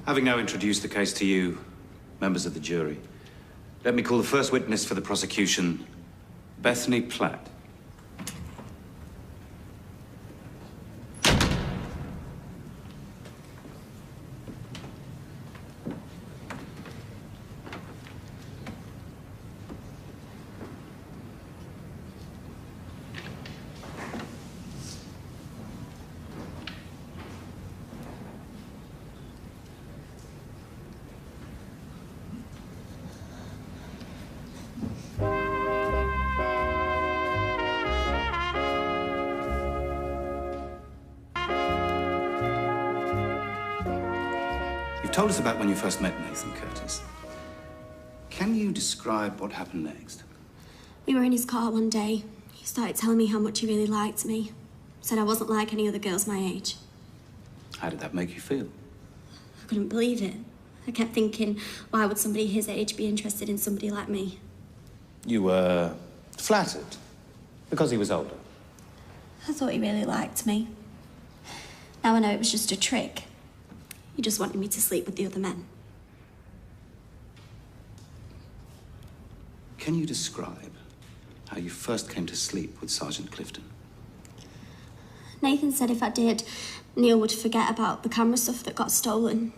Having now introduced the case to you, members of the jury, let me call the first witness for the prosecution, Bethany Platt. You told us about when you first met Nathan Curtis. Can you describe what happened next? We were in his car one day. He started telling me how much he really liked me. Said I wasn't like any other girls my age. How did that make you feel? I couldn't believe it. I kept thinking, why would somebody his age be interested in somebody like me? You were flattered because he was older. I thought he really liked me. Now I know it was just a trick. He just wanted me to sleep with the other men. Can you describe how you first came to sleep with Sergeant Clifton? Nathan said if I did, Neil would forget about the camera stuff that got stolen.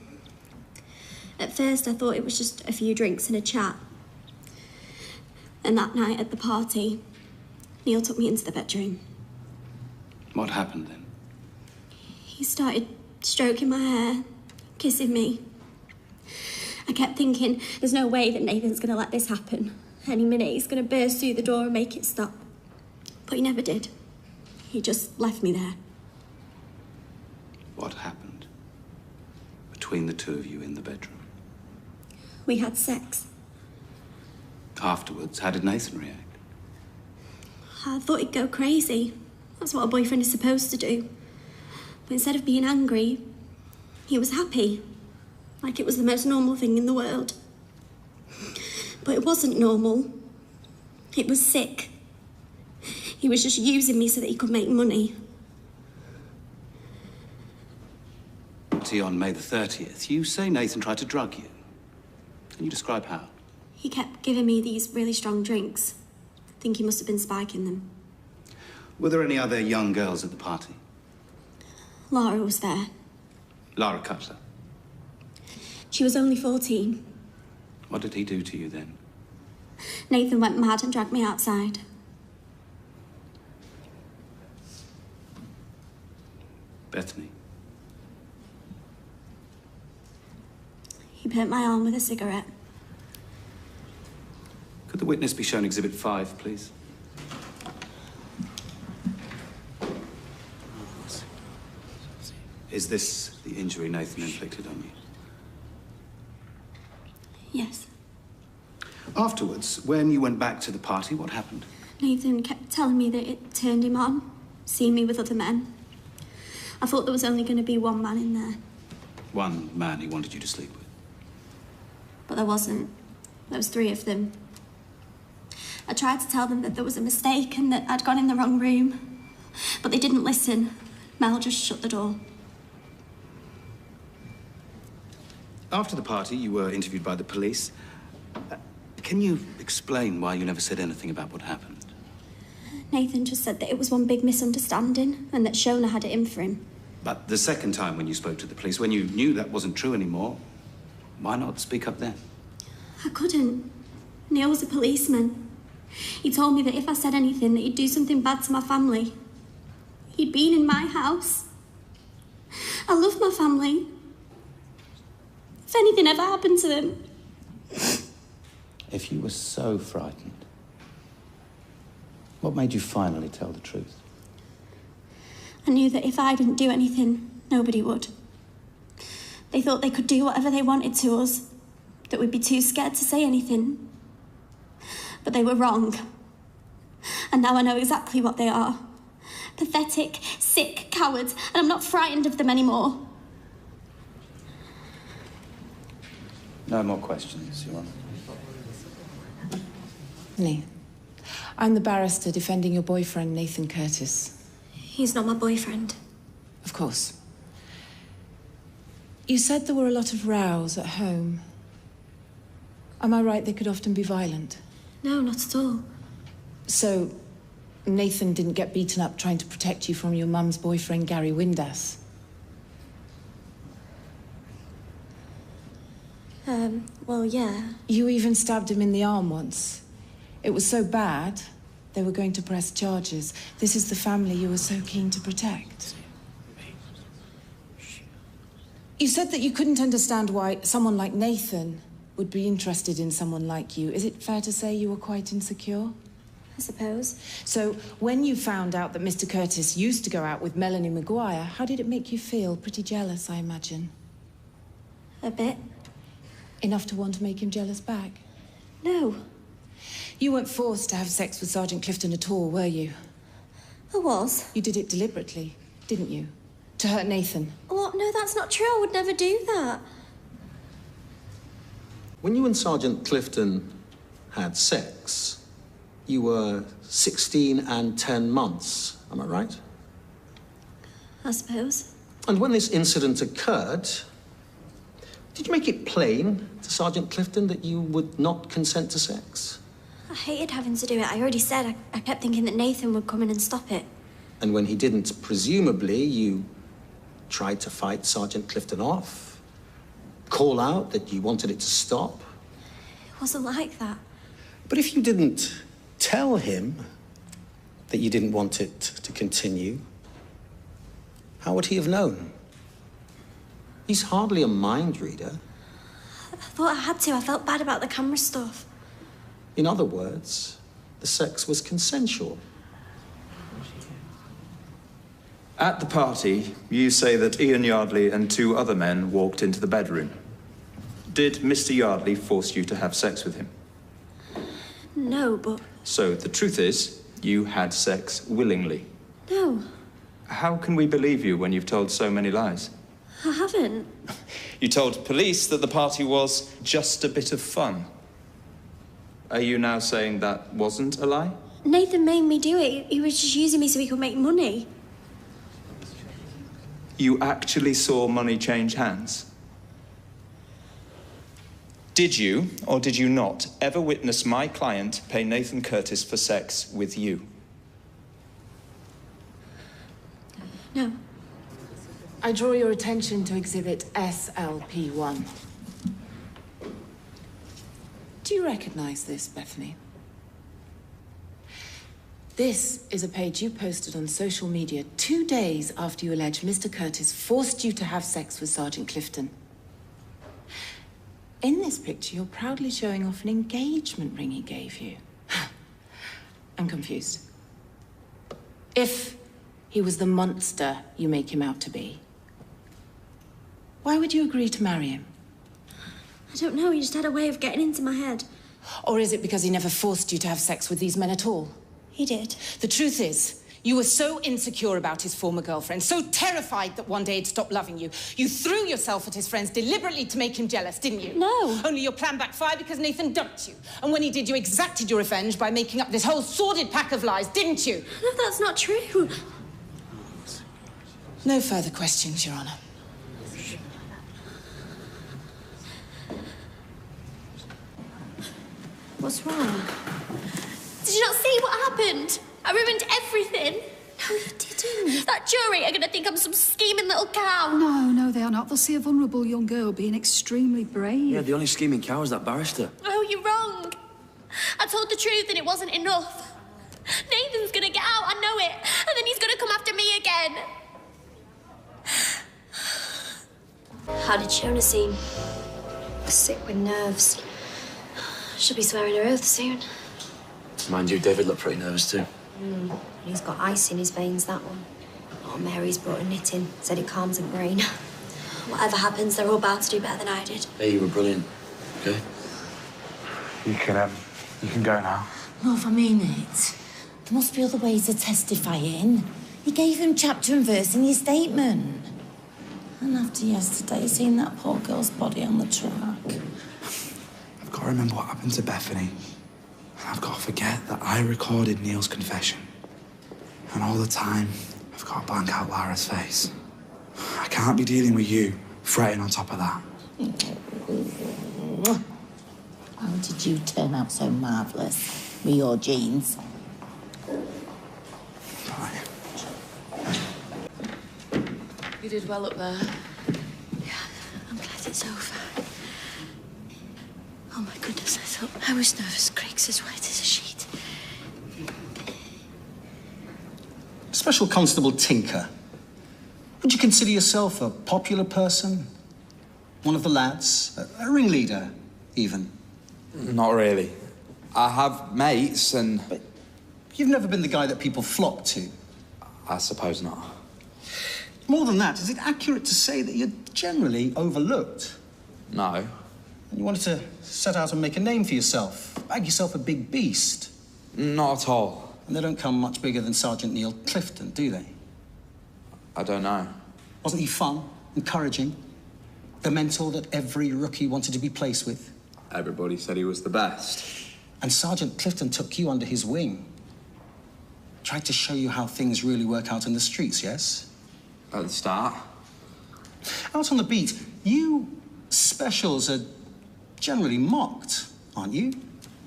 At first, I thought it was just a few drinks and a chat. And that night at the party, Neil took me into the bedroom. What happened then? He started stroking my hair, kissing me. I kept thinking, there's no way that Nathan's going to let this happen. Any minute he's going to burst through the door and make it stop. But he never did. He just left me there. What happened between the two of you in the bedroom? We had sex. Afterwards, how did Nathan react? I thought he'd go crazy. That's what a boyfriend is supposed to do. But instead of being angry, he was happy. Like it was the most normal thing in the world. But it wasn't normal. It was sick. He was just using me so that he could make money. On May the 30th, you say Nathan tried to drug you. Can you describe how? He kept giving me these really strong drinks. I think he must have been spiking them. Were there any other young girls at the party? Laura was there. Lara Cutler? She was only 14. What did he do to you then? Nathan went mad and dragged me outside. Bethany? He burnt my arm with a cigarette. Could the witness be shown Exhibit 5, please? Is this the injury Nathan inflicted on you? Yes. Afterwards, when you went back to the party, what happened? Nathan kept telling me that it turned him on, seeing me with other men. I thought there was only going to be one man in there. One man he wanted you to sleep with? But there wasn't. There was 3 of them. I tried to tell them that there was a mistake and that I'd gone in the wrong room. But they didn't listen. Mel just shut the door. After the party, you were interviewed by the police. Can you explain why you never said anything about what happened? Nathan just said that it was one big misunderstanding and that Shona had it in for him. But the second time when you spoke to the police, when you knew that wasn't true anymore, why not speak up then? I couldn't. Neil was a policeman. He told me that if I said anything, that he'd do something bad to my family. He'd been in my house. I love my family. If anything ever happened to them... If you were so frightened, what made you finally tell the truth? I knew that if I didn't do anything, nobody would. They thought they could do whatever they wanted to us, that we'd be too scared to say anything. But they were wrong. And now I know exactly what they are. Pathetic, sick cowards, and I'm not frightened of them anymore. No more questions, Your Honor. Bethany, I'm the barrister defending your boyfriend, Nathan Curtis. He's not my boyfriend. Of course. You said there were a lot of rows at home. Am I right they could often be violent? No, not at all. So, Nathan didn't get beaten up trying to protect you from your mum's boyfriend, Gary Windass? Well, yeah. You even stabbed him in the arm once. It was so bad, they were going to press charges. This is the family you were so keen to protect. You said that you couldn't understand why someone like Nathan would be interested in someone like you. Is it fair to say you were quite insecure? I suppose. So, when you found out that Mr. Curtis used to go out with Melanie Maguire, how did it make you feel? Pretty jealous, I imagine. A bit. Enough to want to make him jealous back? No. You weren't forced to have sex with Sergeant Clifton at all, were you? I was. You did it deliberately, didn't you? To hurt Nathan. What? No, that's not true. I would never do that. When you and Sergeant Clifton had sex, you were 16 and 10 months, am I right? I suppose. And when this incident occurred, did you make it plain to Sergeant Clifton that you would not consent to sex? I hated having to do it. I already said I kept thinking that Nathan would come in and stop it. And when he didn't, presumably, you tried to fight Sergeant Clifton off? Call out that you wanted it to stop? It wasn't like that. But if you didn't tell him that you didn't want it to continue, how would he have known? He's hardly a mind reader. I thought I had to. I felt bad about the camera stuff. In other words, the sex was consensual. At the party, you say that Ian Yardley and 2 other men walked into the bedroom. Did Mr. Yardley force you to have sex with him? No, but... So the truth is, you had sex willingly. No, How can we believe you when you've told so many lies? I haven't. You told police that the party was just a bit of fun. Are you now saying that wasn't a lie? Nathan made me do it. He was just using me so he could make money. You actually saw money change hands? Did you, or did you not, ever witness my client pay Nathan Curtis for sex with you? No. I draw your attention to Exhibit SLP1. Do you recognize this, Bethany? This is a page you posted on social media 2 days after you allege Mr. Curtis forced you to have sex with Sergeant Clifton. In this picture, you're proudly showing off an engagement ring he gave you. I'm confused. If he was the monster you make him out to be, why would you agree to marry him? I don't know. He just had a way of getting into my head. Or is it because he never forced you to have sex with these men at all? He did. The truth is, you were so insecure about his former girlfriend, so terrified that one day he'd stop loving you, you threw yourself at his friends deliberately to make him jealous, didn't you? No. Only your plan backfired because Nathan dumped you. And when he did, you exacted your revenge by making up this whole sordid pack of lies, didn't you? No, that's not true. No further questions, Your Honor. What's wrong? Did you not see what happened? I ruined everything. No, you didn't. That jury are going to think I'm some scheming little cow. No, they are not. They'll see a vulnerable young girl being extremely brave. Yeah, the only scheming cow is that barrister. Oh, you're wrong. I told the truth and it wasn't enough. Nathan's going to get out, I know it. And then he's going to come after me again. How did Shona seem? Sick with nerves. She'll be swearing her oath soon. Mind you, David looked pretty nervous too. He's got ice in his veins, that one. Oh, Mary's brought a knitting, said it calms her brain. Whatever happens, they're all bound to do better than I did. Hey, you were brilliant. Okay? You can go now. Love, I mean it. There must be other ways of testifying. You gave him chapter and verse in your statement. And after yesterday, seeing that poor girl's body on the track. I've got to remember what happened to Bethany. And I've got to forget that I recorded Neil's confession. And all the time, I've got to blank out Lara's face. I can't be dealing with you Fretting on top of that. How did you turn out so marvellous with your jeans? You did well up there. Yeah, I'm glad it's over. Oh my goodness, I thought I was nervous. Craig's as white as a sheet. Special Constable Tinker. Would you consider yourself a popular person? One of the lads? A ringleader, even? Not really. I have mates and... But you've never been the guy that people flock to. I suppose not. More than that, is it accurate to say that you're generally overlooked? No. And you wanted to set out and make a name for yourself, bag yourself a big beast. Not at all. And they don't come much bigger than Sergeant Neil Clifton, do they? I don't know. Wasn't he fun, encouraging? The mentor that every rookie wanted to be placed with? Everybody said he was the best. And Sergeant Clifton took you under his wing. Tried to show you how things really work out in the streets, yes? At the start. Out on the beat, you specials are generally mocked, aren't you?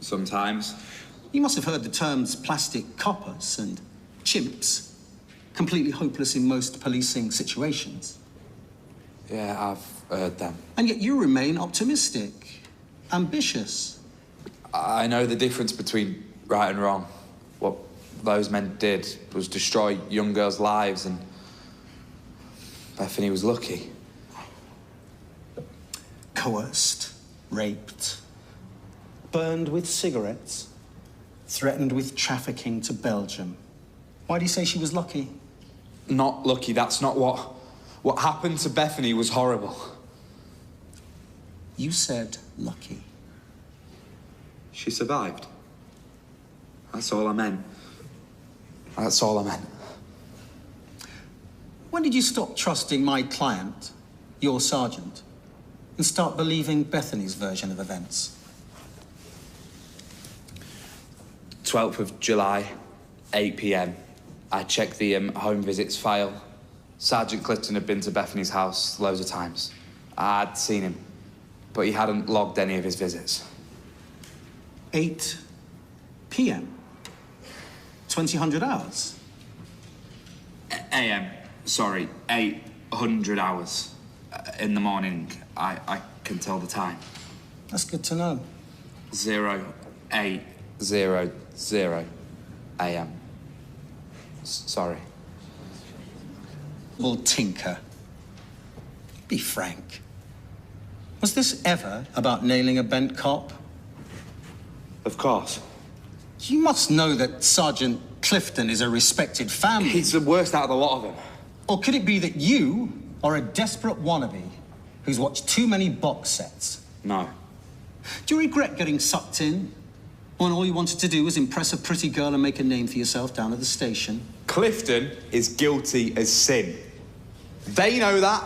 Sometimes. You must have heard the terms plastic coppers and chimps. Completely hopeless in most policing situations. Yeah, I've heard them. And yet you remain optimistic, ambitious. I know the difference between right and wrong. What those men did was destroy young girls' lives, and Bethany was lucky. Coerced, raped, burned with cigarettes, threatened with trafficking to Belgium. Why do you say she was lucky? Not lucky, that's not what... What happened to Bethany was horrible. You said lucky. She survived. That's all I meant. That's all I meant. When did you stop trusting my client, your sergeant, and start believing Bethany's version of events? 12th of July, 8 p.m. I checked the home visits file. Sergeant Clifton had been to Bethany's house loads of times. I'd seen him, but he hadn't logged any of his visits. 8 p.m. 2000 hours. A.m. Sorry, 800 hours. In the morning, I can tell the time. That's good to know. 0800 a.m. Sorry. Well, Tinker, be frank. Was this ever about nailing a bent cop? Of course. You must know that Sergeant Clifton is a respected family. He's the worst out of the lot of them. Or could it be that you are a desperate wannabe who's watched too many box sets? No. Do you regret getting sucked in when all you wanted to do was impress a pretty girl and make a name for yourself down at the station? Clifton is guilty as sin. They know that.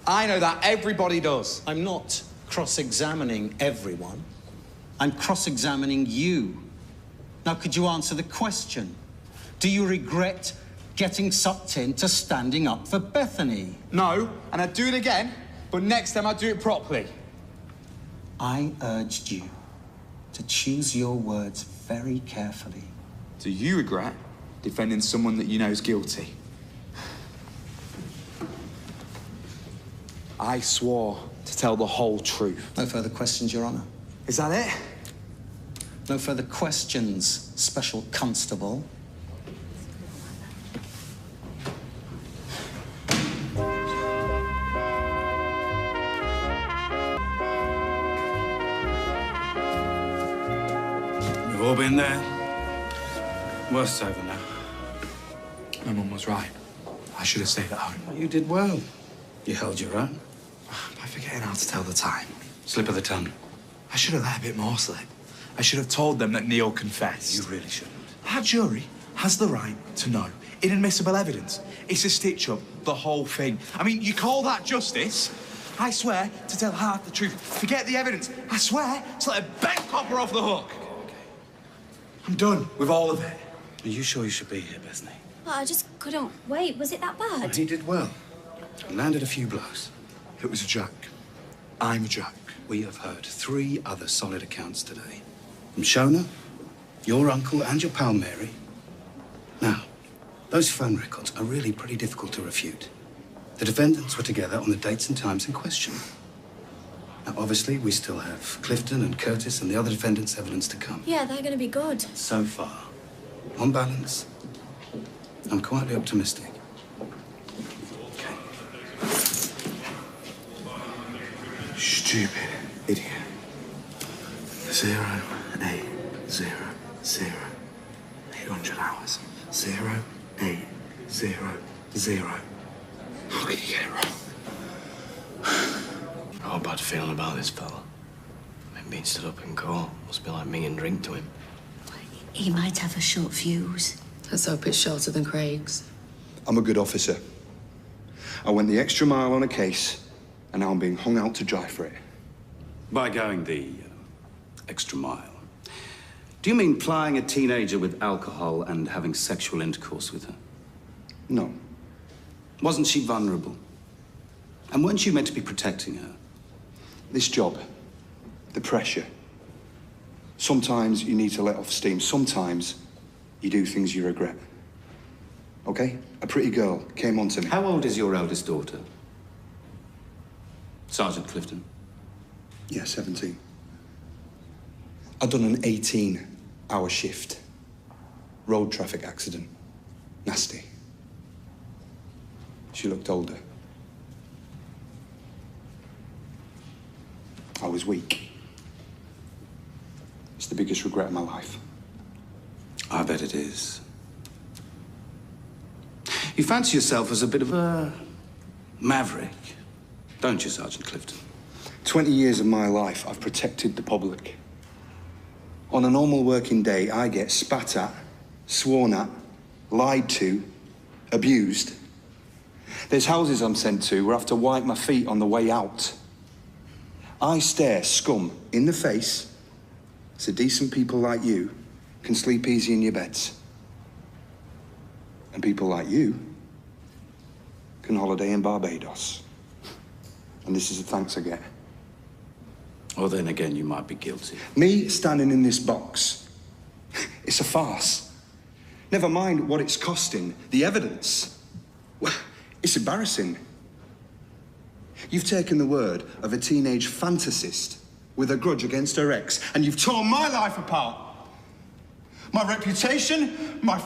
I know that. Everybody does. I'm not cross-examining everyone. I'm cross-examining you. Now, could you answer the question? Do you regret getting sucked into standing up for Bethany? No, and I'd do it again, but next time I'd do it properly. I urged you to choose your words very carefully. Do you regret defending someone that you know is guilty? I swore to tell the whole truth. No further questions, Your Honor. Is that it? No further questions, Special Constable. We've all been there. Worst's over now. My mum was right. I should have stayed at home. Well, you did well. You held your own. By forgetting how to tell the time. Slip of the tongue. I should have let a bit more slip. I should have told them that Neil confessed. You really shouldn't. Our jury has the right to know inadmissible evidence. It's a stitch-up, the whole thing. I mean, you call that justice? I swear to tell half the truth. Forget the evidence. I swear to let a bent copper off the hook. Okay. I'm done with all of it. Are you sure you should be here, Bethany? Oh, I just couldn't wait. Was it that bad? He did well. Landed a few blows. It was Jack. I'm Jack. We have heard 3 other solid accounts today. From Shona, your uncle, and your pal Mary. Now, those phone records are really pretty difficult to refute. The defendants were together on the dates and times in question. Now, obviously, we still have Clifton and Curtis and the other defendants' evidence to come. Yeah, they're going to be good. So far, on balance, I'm quietly optimistic. Okay. Stupid idiot. 0, 8, 0, 0. 800 hours. 0, 8, 0, 0. How can you get it wrong? I've got a bad feeling about this fella. Him being stood up in court must be like minging drink to him. He might have a short fuse. Let's hope it's shorter than Craig's. I'm a good officer. I went the extra mile on a case, and now I'm being hung out to dry for it. By going the extra mile, do you mean plying a teenager with alcohol and having sexual intercourse with her? No. Wasn't she vulnerable? And weren't you meant to be protecting her? This job, the pressure. Sometimes you need to let off steam. Sometimes you do things you regret. Okay? A pretty girl came on to me. How old is your eldest daughter? Sergeant Clifton? Yeah, 17. I'd done an 18-hour shift. Road traffic accident. Nasty. She looked older. I was weak. It's the biggest regret of my life. I bet it is. You fancy yourself as a bit of a maverick, don't you, Sergeant Clifton? 20 years of my life, I've protected the public. On a normal working day, I get spat at, sworn at, lied to, abused. There's houses I'm sent to where I have to wipe my feet on the way out. I stare scum in the face so decent people like you can sleep easy in your beds. And people like you can holiday in Barbados. And this is the thanks I get. Or then again, you might be guilty. Me standing in this box, it's a farce. Never mind what it's costing, the evidence. Well, it's embarrassing. You've taken the word of a teenage fantasist with a grudge against her ex, and you've torn my life apart. My reputation, my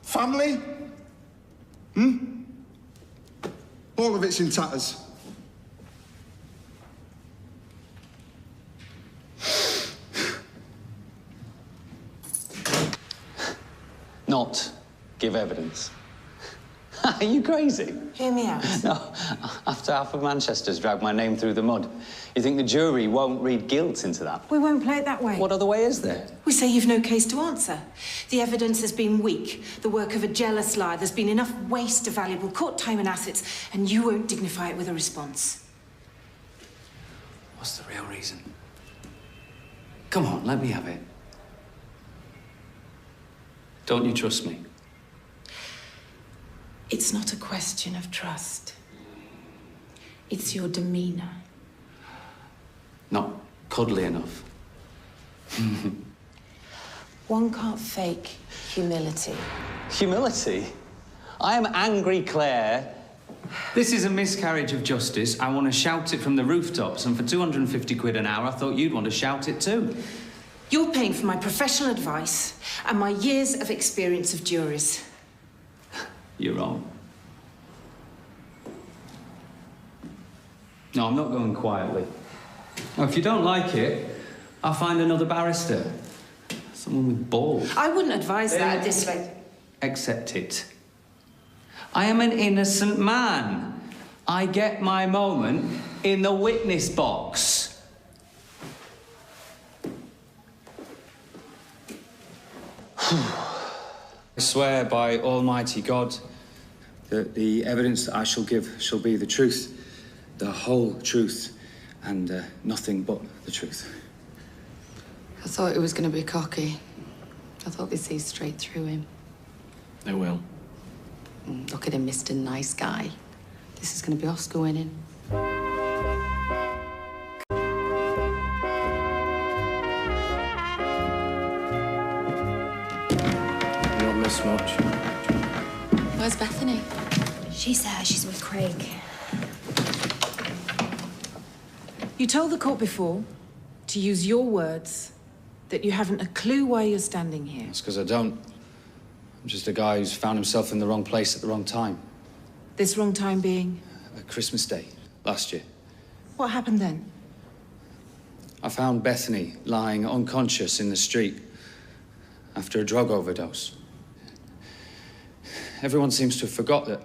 family. All of it's in tatters. Not give evidence. Are you crazy? Hear me out. No, after half of Manchester's dragged my name through the mud, you think the jury won't read guilt into that? We won't play it that way. What other way is there? We say you've no case to answer. The evidence has been weak, the work of a jealous lie. There's been enough waste of valuable court time and assets, and you won't dignify it with a response. What's the real reason? Come on, let me have it. Don't you trust me? It's not a question of trust. It's your demeanour. Not cuddly enough. One can't fake humility. Humility? I am angry, Claire. This is a miscarriage of justice. I want to shout it from the rooftops, and for 250 quid an hour, I thought you'd want to shout it too. You're paying for my professional advice and my years of experience of juries. You're wrong. No, I'm not going quietly. Now, if you don't like it, I'll find another barrister. Someone with balls. I wouldn't advise that at this rate. Accept it. I am an innocent man. I get my moment in the witness box. I swear by Almighty God that the evidence that I shall give shall be the truth, the whole truth, and nothing but the truth. I thought it was going to be cocky. I thought they'd see straight through him. They will. Look at him, Mr. Nice Guy. This is going to be Oscar winning. Not miss much. Where's Bethany? She's with Craig. You told the court before, to use your words, that you haven't a clue why you're standing here. That's because I don't. I'm just a guy who's found himself in the wrong place at the wrong time. This wrong time being? Christmas Day, last year. What happened then? I found Bethany lying unconscious in the street after a drug overdose. Everyone seems to have forgot that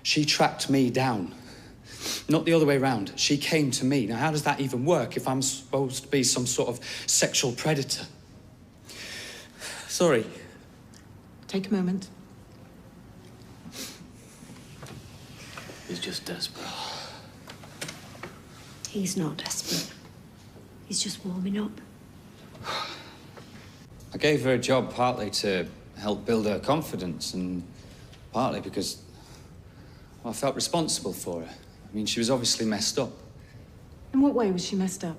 she tracked me down. Not the other way around. She came to me. Now, how does that even work if I'm supposed to be some sort of sexual predator? Sorry. Take a moment. He's just desperate. He's not desperate. He's just warming up. I gave her a job partly to help build her confidence and partly because I felt responsible for her. I mean, she was obviously messed up. In what way was she messed up?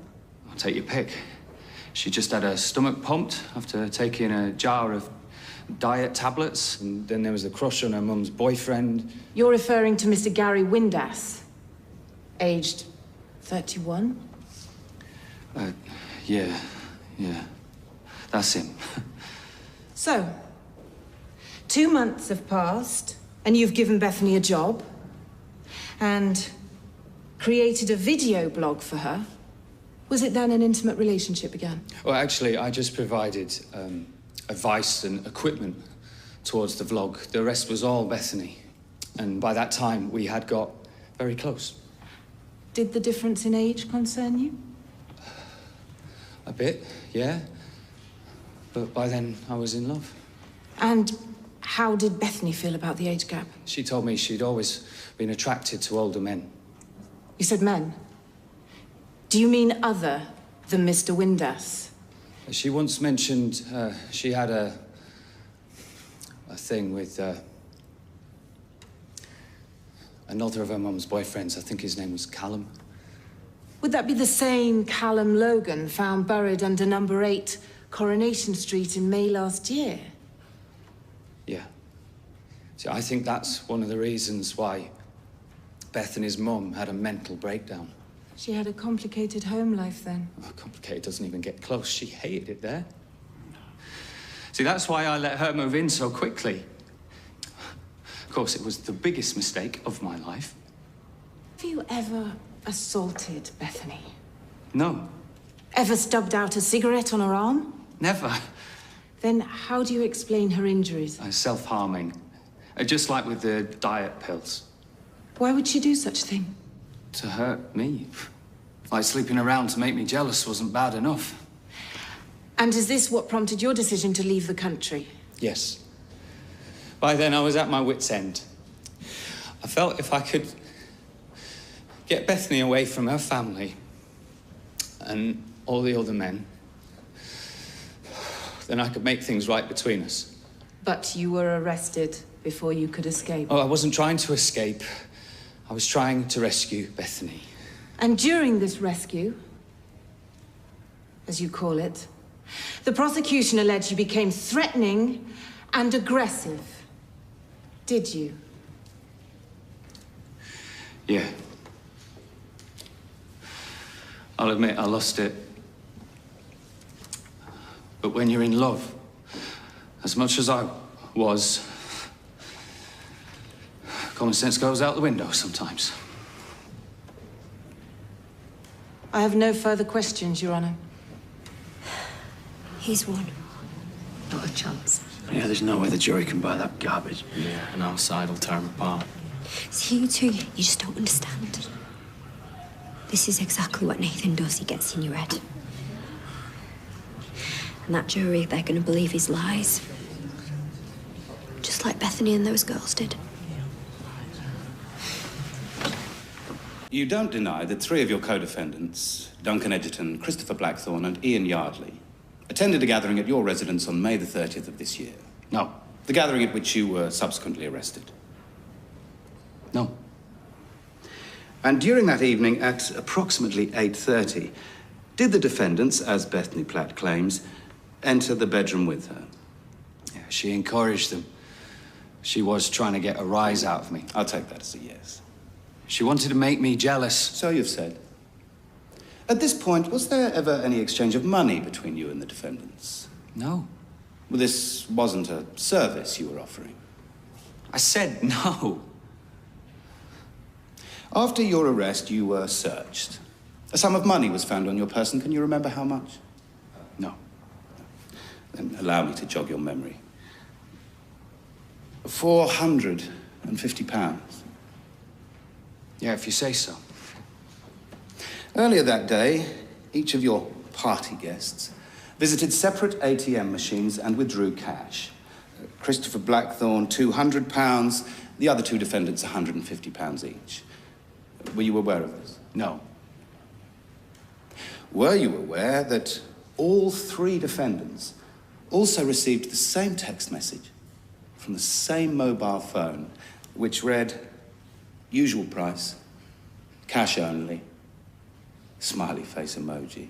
I'll take your pick. She just had her stomach pumped after taking a jar of diet tablets, and then there was a crush on her mum's boyfriend. You're referring to Mr. Gary Windass, aged 31? Yeah. That's him. So, 2 months have passed, and you've given Bethany a job, and created a video blog for her. Was it then an intimate relationship began? Well, actually, I just provided advice and equipment towards the vlog. The rest was all Bethany. And by that time, we had got very close. Did the difference in age concern you? A bit, yeah. But by then, I was in love. And how did Bethany feel about the age gap? She told me she'd always been attracted to older men. You said men? Do you mean other than Mr. Windass? She once mentioned she had a thing with another of her mum's boyfriends. I think his name was Callum. Would that be the same Callum Logan found buried under number 8 Coronation Street in May last year? Yeah. See, I think that's one of the reasons why Bethany's mum had a mental breakdown. She had a complicated home life then. Oh, complicated doesn't even get close. She hated it there. See, that's why I let her move in so quickly. Of course, it was the biggest mistake of my life. Have you ever assaulted Bethany? No. Ever stubbed out a cigarette on her arm? Never. Then how do you explain her injuries? Self-harming. Just like with the diet pills. Why would she do such a thing? To hurt me. Like sleeping around to make me jealous wasn't bad enough. And is this what prompted your decision to leave the country? Yes. By then, I was at my wit's end. I felt if I could get Bethany away from her family and all the other men, then I could make things right between us. But you were arrested before you could escape. Oh, I wasn't trying to escape. I was trying to rescue Bethany. And during this rescue, as you call it, the prosecution alleged you became threatening and aggressive. Did you? Yeah. I'll admit I lost it. But when you're in love, as much as I was, common sense goes out the window sometimes. I have no further questions, Your Honor. He's won. Not a chance. Yeah, there's no way the jury can buy that garbage. Yeah, and our side will tear him apart. See, you two, you just don't understand. This is exactly what Nathan does. He gets in your head. And that jury, they're going to believe his lies. Just like Bethany and those girls did. You don't deny that 3 of your co-defendants, Duncan Edgerton, Christopher Blackthorne and Ian Yardley, attended a gathering at your residence on May the 30th of this year? No. The gathering at which you were subsequently arrested? No. And during that evening, at approximately 8:30, did the defendants, as Bethany Platt claims, enter the bedroom with her? Yeah, she encouraged them. She was trying to get a rise out of me. I'll take that as a yes. She wanted to make me jealous. So you've said. At this point, was there ever any exchange of money between you and the defendants? No. Well, this wasn't a service you were offering. I said no. After your arrest, you were searched. A sum of money was found on your person. Can you remember how much? No. Then allow me to jog your memory. £450. Yeah, if you say so. Earlier that day, each of your party guests visited separate ATM machines and withdrew cash. Christopher Blackthorne, £200. The other two defendants, £150 each. Were you aware of this? No. Were you aware that all three defendants also received the same text message from the same mobile phone, which read, usual price, cash only, smiley face emoji?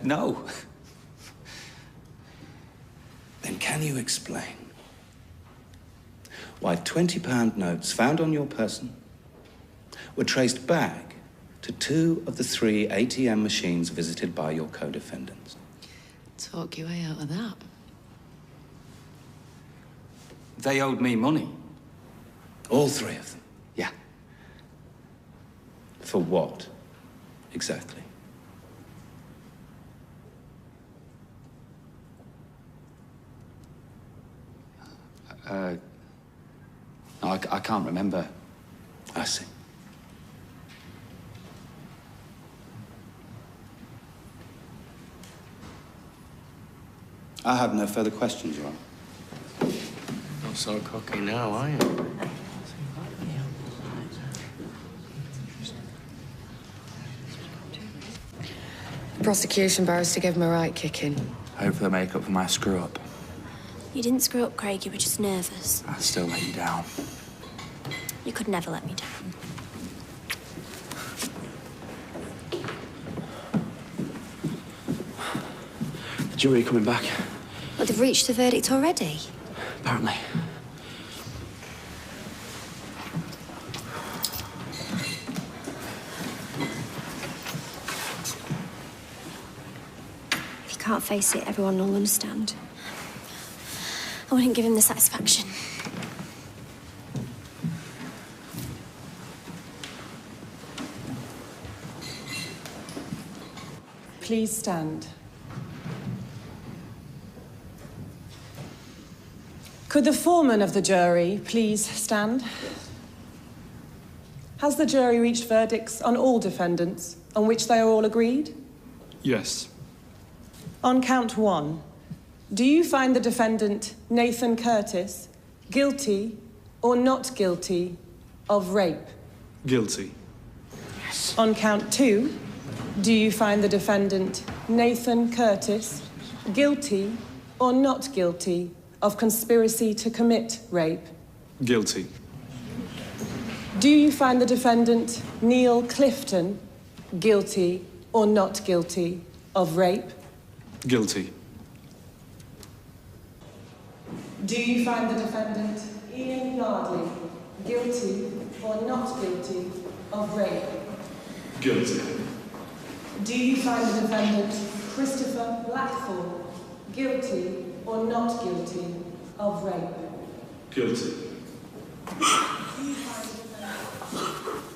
No. Then can you explain why £20 notes found on your person were traced back to two of the three ATM machines visited by your co-defendants? Talk your way out of that. They owed me money. All three of them? Yeah. For what, exactly? No, I can't remember. I see. I have no further questions, Your Honor. Not so cocky now, are you? The prosecution barrister gave him a right kicking. Hopefully they make up for my screw-up. You didn't screw up, Craig. You were just nervous. I still let you down. You could never let me down. The jury coming back? Well, they've reached a verdict already. Apparently. If you can't face it, everyone will understand. I wouldn't give him the satisfaction. Please stand. Could the foreman of the jury please stand? Has the jury reached verdicts on all defendants, on which they are all agreed? Yes. On count one, do you find the defendant, Nathan Curtis, guilty or not guilty of rape? Guilty. Yes. On count two, do you find the defendant, Nathan Curtis, guilty or not guilty of conspiracy to commit rape? Guilty. Do you find the defendant, Neil Clifton, guilty or not guilty of rape? Guilty. Do you find the defendant, Ian Yardley, guilty or not guilty of rape? Guilty. Do you find the defendant, Christopher Blackthorne, guilty or not guilty of rape? Guilty. Do you find the defendant...